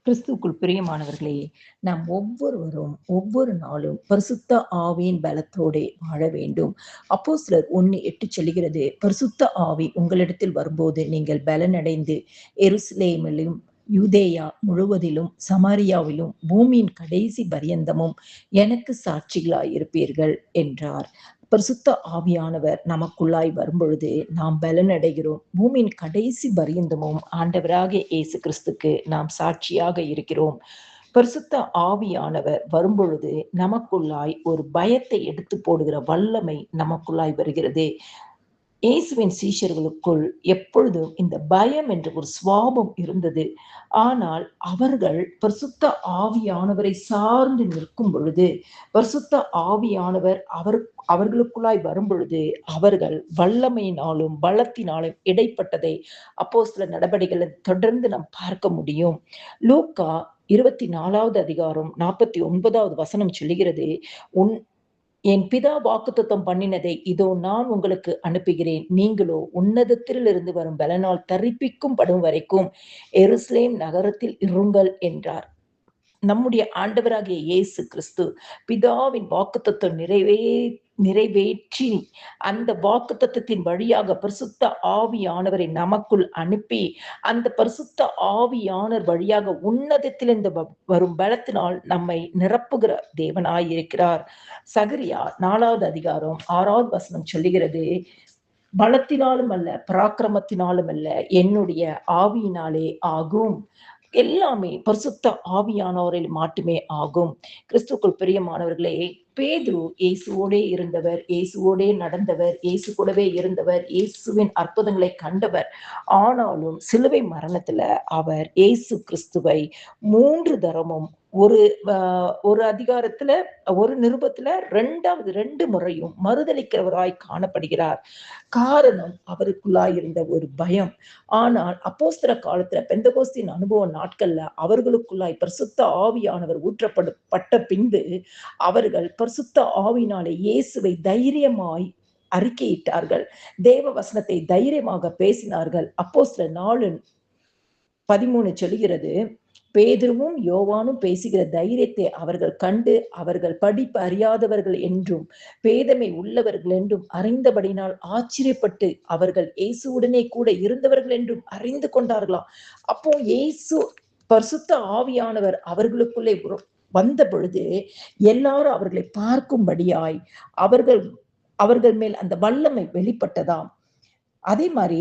கிறிஸ்துவுக்குள் பிரியமானவர்களே, நாம் ஒவ்வொருவரும் ஒவ்வொரு நாளும் பரிசுத்த ஆவியின் பலத்தோடே வாழ வேண்டும். அப்போஸ்தலர் 1:8 சொல்லுகிறது, பரிசுத்த ஆவி உங்களிடத்தில் வரும்போது நீங்கள் பலனடைந்து எருசலேமிலும் யூதேயா முழுவதிலும் சமாரியாவிலும் பூமியின் கடைசி பரியந்தமும் எனக்கு சாட்சிகளாய் இருப்பீர்கள் என்றார். பரிசுத்த ஆவியானவர் நமக்குள்ளாய் வரும்பொழுது நாம் பலனடைகிறோம். பூமியின் கடைசி பரியந்தமும் ஆண்டவராகிய இயேசு கிறிஸ்துக்கு நாம் சாட்சியாக இருக்கிறோம். பரிசுத்த ஆவியானவர் வரும்பொழுது நமக்குள்ளாய் ஒரு பயத்தை எடுத்து போடுகிற வல்லமை நமக்குள்ளாய் வருகிறது. இயேசுவின் சீஷர்களுக்குள் எப்பொழுதும் இந்த பயம் என்ற ஒரு சுவாபம் இருந்தது. ஆனால் அவர்கள் பரிசுத்த ஆவியானவரை சார்ந்து நிற்கும் பொழுது, பரிசுத்த ஆவியானவர் அவர்களுக்குள்ளாய் வரும் பொழுது, அவர்கள் வல்லமையினாலும் பலத்தினாலும் இடைப்பட்டதை அப்போஸ்தலர் நடபடிகளில் தொடர்ந்து நாம் பார்க்க முடியும். லூக்கா 24வது அதிகாரம் 49வது வசனம் சொல்லுகிறது, என் பிதா வாக்குத்தத்தம் பண்ணினதை இதோ நான் உங்களுக்கு அனுப்புகிறேன். நீங்களோ உன்னதத்திலிருந்து வரும் பலனால் தரிப்பிக்கும் படும் வரைக்கும் எருசலேம் நகரத்தில் இருங்கள் என்றார். நம்முடைய ஆண்டவராகிய இயேசு கிறிஸ்து பிதாவின் வாக்குத்தத்தம் நிறைவேற்றி அந்த வாக்குத்தத்தத்தின் வழியாக பரிசுத்த ஆவியானவரை நமக்குள் அனுப்பி, அந்த பரிசுத்த ஆவியானவர் வழியாக உன்னதத்திலிருந்து வரும் பலத்தினால் நம்மை நிரப்புகிற தேவனாயிருக்கிறார். சகரியா 4வது அதிகாரம் 6வது வசனம் சொல்லுகிறது, பலத்தினாலும் அல்ல பராக்கிரமத்தினாலும் அல்ல என்னுடைய ஆவியினாலே ஆகும். எல்லாமே பரிசுத்த ஆவியானவரில் மட்டுமே ஆகும். கிறிஸ்துவுக்குள் பிரியமானவர்களே, பேதுரு இயேசுவோடே இருந்தவர், இயேசுவோடே நடந்தவர், இயேசு கூடவே இருந்தவர், இயேசுவின் அற்புதங்களை கண்டவர். ஆனாலும் சிலுவை மரணத்துல அவர் இயேசு கிறிஸ்துவை 3 தரமும் ஒரு அதிகாரத்துல ஒரு நிருபத்துல 2 முறையும் மறுதலிக்கிறவராய் காணப்படுகிறார். காரணம் அவருக்குள்ளாய் இருந்த ஒரு பயம். ஆனால் அப்போஸ்தல காலத்துல பெந்தகோஸ்தின் அனுபவ நாட்கள்ல அவர்களுக்குள்ளாய் பரிசுத்த ஆவியானவர் ஊற்றப்பட்ட பின்பு அவர்கள் பரிசுத்த ஆவியினாலே இயேசுவை தைரியமாய் அறிக்கையிட்டார்கள். தேவ வசனத்தை தைரியமாக பேசினார்கள். அப்போஸ்தலர் 4:13 சொல்லுகிறது, பேதுருவும் யோவானும் பேசுகிற தைரியத்தை அவர்கள் கண்டு அவர்கள் படிப்பு அறியாதவர்கள் என்றும் பேதமை உள்ளவர்கள் என்றும் அறிந்தபடினால் ஆச்சரியப்பட்டு அவர்கள் இயேசுவுடனே கூட இருந்தவர்கள் என்றும் அறிந்து கொண்டார்களாம். அப்போ இயேசு பரிசுத்த ஆவியானவர் அவர்களுக்குள்ளே வந்த பொழுது எல்லாரும் அவர்களை பார்க்கும்படியாய் அவர்கள் மேல் அந்த வல்லமை வெளிப்பட்டதாம். அதே மாதிரி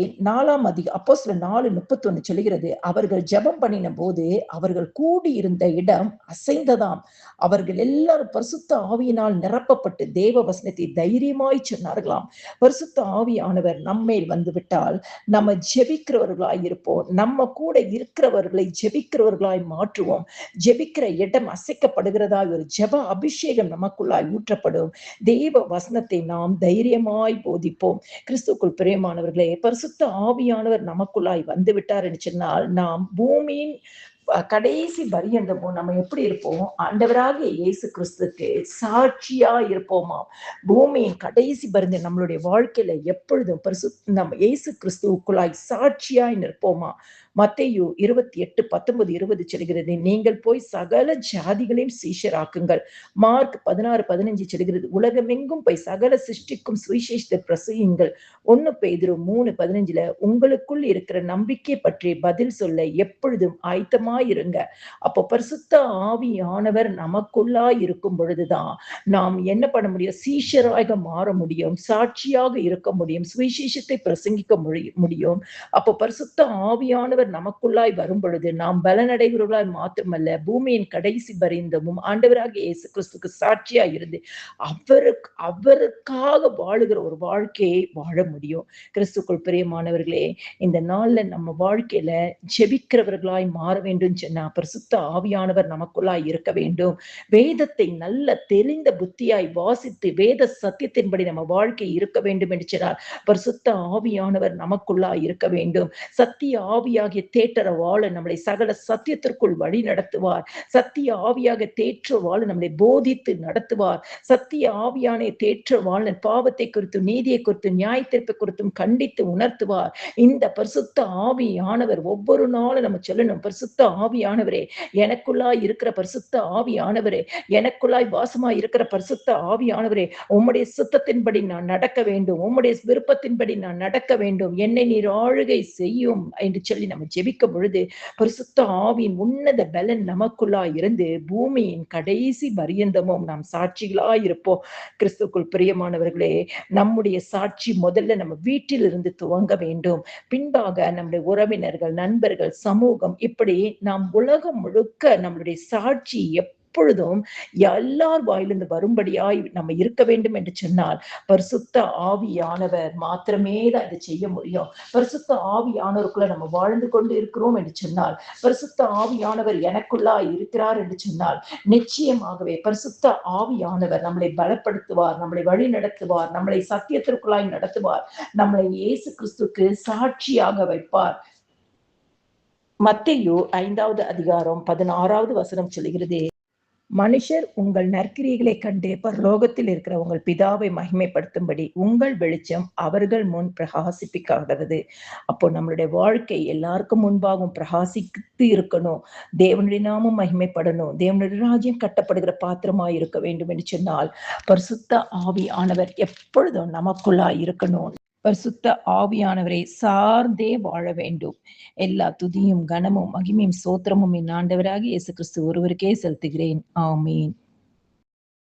அப்போஸ்தலர் 4:31 சொல்லுகிறது, அவர்கள் ஜெபம் பண்ணின போது அவர்கள் கூடி இருந்த இடம் அசைந்ததாம். அவர்கள் எல்லாரும் பரிசுத்த ஆவியினால் நிரப்பப்பட்டு தேவ வசனத்தை தைரியமாய் சொன்னார்களாம். பரிசுத்த ஆவியானவர் நம்மேல் வந்துவிட்டால் நம்ம ஜெபிக்கிறவர்களாய் இருப்போம். நம்ம கூட இருக்கிறவர்களை ஜெபிக்கிறவர்களாய் மாற்றுவோம். ஜெபிக்கிற இடம் அசைக்கப்படுகிறதாய் ஒரு ஜெப அபிஷேகம் நமக்குள்ளாய் ஊற்றப்படும். தேவ வசனத்தை நாம் தைரியமாய் போதிப்போம். கிறிஸ்துவுக்குள் பிரியமானவர்கள், பரிசுத்த ஆவியானவர் நமக்குள்ளாய் வந்து விட்டார் என்று சொன்னால் நாம் பூமியின் கடைசி பரியந்தமும் நம்ம எப்படி இருப்போம்? ஆண்டவராகிய இயேசு கிறிஸ்துக்கு சாட்சியா இருப்போமா? பூமியின் கடைசி பரியந்தம் நம்மளுடைய வாழ்க்கையில எப்பொழுதும் நம்ம இயேசு கிறிஸ்துவுக்குள்ளாய் சாட்சியாய் நிற்போமா? மத்தேயு 28:19-20 சொல்கிறது, நீங்கள் போய் சகல ஜாதிகளையும் சீஷராக்குங்கள். மார்க் 16:15 சொல்கிறது, உலகமெங்கும் போய் சகல சிருஷ்டிக்கும் சுவிசேஷத்தை பிரசங்கியுங்கள். 1 பேதுரு 3:15 உங்களுக்குள் இருக்கிற நம்பிக்கை பற்றி பதில் சொல்ல எப்பொழுதும் ஆயத்தமாயிருங்க. அப்போ பரிசுத்த ஆவியானவர் நமக்குள்ளாய் இருக்கும் பொழுதுதான் நாம் என்ன பண்ண முடியும்? சீஷராக மாற முடியும், சாட்சியாக இருக்க முடியும், சுவிசேஷத்தை பிரசங்கிக்க முடியும். அப்போ பரிசுத்த ஆவியானவர் நமக்குள்ளாய் வரும் பொழுது நாம் பலனடைகிறவர்களாய் மாத்திரமல்ல, பூமியின் கடைசி பரியந்தமும் ஆண்டவராகிய இயேசு கிறிஸ்துக்கு சாட்சியா இருந்து அவருக்காக வாழுகிற ஒரு வாழ்க்கையை வாழ முடியும். கிறிஸ்துக்குள் பிரியமானவர்களே, இந்த நாள்ல நம்ம வாழ்க்கையில ஜெபிக்கிறவர்களாய் மாற வேண்டும் சொன்னா பரிசுத்த ஆவியானவர் நமக்குள்ளாய் இருக்க வேண்டும். வேதத்தை நல்ல தெளிந்த புத்தியாய் வாசித்து வேத சத்தியத்தின்படி நம்ம வாழ்க்கை இருக்க வேண்டும் என்று சொன்னால் பரிசுத்த ஆவியானவர் நமக்குள்ளாய் இருக்க வேண்டும். சத்திய ஆவியாக ஆவியாகிய தேற்றர வாழ நம்மளை சகல சத்தியத்திற்குள் வழி நடத்துவார். சத்திய ஆவியாக தேற்ற வாழ நம்மளை போதித்து நடத்துவார். சத்திய ஆவியான தேற்ற வாழ பாவத்தை குறித்தும் நீதியை குறித்தும் நியாயத்தீர்ப்பை குறித்தும் கண்டித்து உணர்த்துவார். இந்த பரிசுத்த ஆவியானவர் ஒவ்வொரு நாளும் நம்ம சொல்லணும், பரிசுத்த ஆவியானவரே, எனக்குள்ளாய் இருக்கிற பரிசுத்த ஆவியானவரே, எனக்குள்ளாய் வாசமாய் இருக்கிற பரிசுத்த ஆவியானவரே, உம்முடைய சித்தத்தின்படி நான் நடக்க வேண்டும், உம்முடைய விருப்பத்தின்படி நான் நடக்க வேண்டும், என்னை நீர் ஆளுகை செய்யும் என்று சொல்லி நம்ம ஜெபிக்கும் பொழுது பரிசுத்த ஆவியின் உன்னத பலன் நமக்குள்ளாய் இருந்து பூமியின் கடைசி பரியந்தமும் நாம் சாட்சிகளாய் இருப்போம். கிறிஸ்துக்குள் பிரியமானவர்களே, நம்முடைய சாட்சி முதல்ல நம்ம வீட்டில் இருந்து துவங்க வேண்டும். பின்பாக நம்முடைய உறவினர்கள், நண்பர்கள், சமூகம், இப்படி நாம் உலகம் முழுக்க நம்மளுடைய சாட்சி எப்பொழுதும் எல்லார் வாயிலிருந்து வரும்படியாய் நம்ம இருக்க வேண்டும் என்று சொன்னால் பரிசுத்த ஆவியானவர் மாத்திரமே தான் இதை செய்ய முடியும். பரிசுத்த ஆவியானவருக்குள்ள நம்ம வாழ்ந்து கொண்டு இருக்கிறோம் என்று சொன்னால், பரிசுத்த ஆவியானவர் எனக்குள்ளாய் இருக்கிறார் என்று சொன்னால், நிச்சயமாகவே பரிசுத்த ஆவியானவர் நம்மளை பலப்படுத்துவார், நம்மளை வழி நடத்துவார், நம்மளை சத்தியத்திற்குள்ளாய் நடத்துவார், நம்மளை இயேசு கிறிஸ்துக்கு சாட்சியாக வைப்பார். மத்தேயு 5வது அதிகாரம் 16வது வசனம் சொல்லுகிறது, மனுஷர் உங்கள் நற்கிரியைகளைக் கண்டு பரலோகத்தில் இருக்கிற உங்கள் பிதாவை மகிமைப்படுத்தும்படி உங்கள் வெளிச்சம் அவர்கள் முன் பிரகாசிப்பிக்காகிறது. அப்போ நம்மளுடைய வாழ்க்கை எல்லாருக்கும் முன்பாகவும் பிரகாசித்து இருக்கணும். தேவனுடைய நாமம் மகிமைப்படணும். தேவனுடைய ராஜ்யம் கட்டப்படுகிற பாத்திரமாய் இருக்க வேண்டும் என்று சொன்னால் பரிசுத்த ஆவியானவர் எப்பொழுதும் நமக்குள்ளாய் இருக்கணும். பரிசுத்த ஆவியானவரை சார்ந்தே வாழ வேண்டும். எல்லா துதியும் கனமும் மகிமையும் சோத்திரமும் என் ஆண்டவராகிய இயேசு கிறிஸ்து ஒருவருக்கே செலுத்துகிறேன். ஆமீன்.